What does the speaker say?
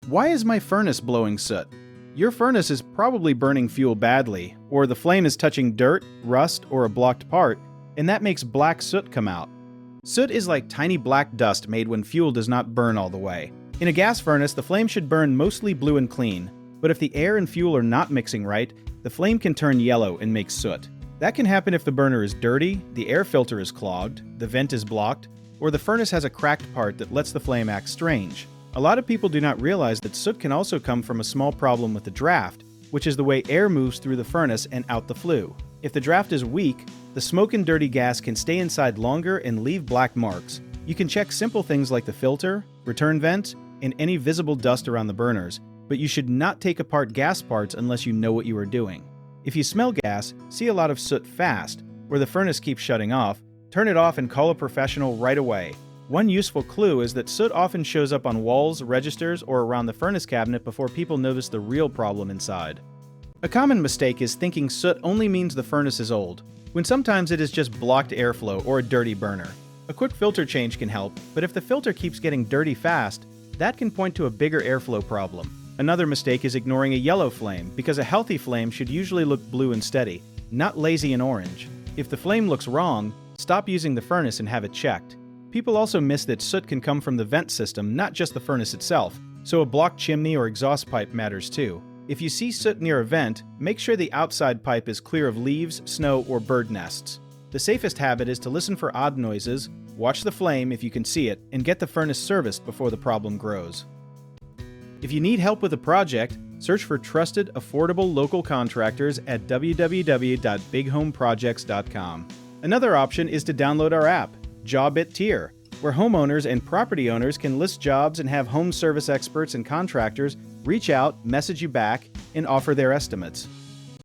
Why is my furnace blowing soot? Your furnace is probably burning fuel badly, or the flame is touching dirt, rust, or a blocked part, and that makes black soot come out. Soot is like tiny black dust made when fuel does not burn all the way. In a gas furnace, the flame should burn mostly blue and clean, but if the air and fuel are not mixing right, the flame can turn yellow and make soot. That can happen if the burner is dirty, the air filter is clogged, the vent is blocked, or the furnace has a cracked part that lets the flame act strange. A lot of people do not realize that soot can also come from a small problem with the draft, which is the way air moves through the furnace and out the flue. If the draft is weak, the smoke and dirty gas can stay inside longer and leave black marks. You can check simple things like the filter, return vent, and any visible dust around the burners, but you should not take apart gas parts unless you know what you are doing. If you smell gas, see a lot of soot fast, where the furnace keeps shutting off, turn it off and call a professional right away. One useful clue is that soot often shows up on walls, registers, or around the furnace cabinet before people notice the real problem inside. A common mistake is thinking soot only means the furnace is old, when sometimes it is just blocked airflow or a dirty burner. A quick filter change can help, but if the filter keeps getting dirty fast, that can point to a bigger airflow problem. Another mistake is ignoring a yellow flame, because a healthy flame should usually look blue and steady, not lazy and orange. If the flame looks wrong, stop using the furnace and have it checked. People also miss that soot can come from the vent system, not just the furnace itself, so a blocked chimney or exhaust pipe matters too. If you see soot near a vent, make sure the outside pipe is clear of leaves, snow, or bird nests. The safest habit is to listen for odd noises, watch the flame if you can see it, and get the furnace serviced before the problem grows. If you need help with a project, search for trusted, affordable local contractors at www.bighomeprojects.com. Another option is to download our app, Job It Tier, where homeowners and property owners can list jobs and have home service experts and contractors reach out, message you back, and offer their estimates.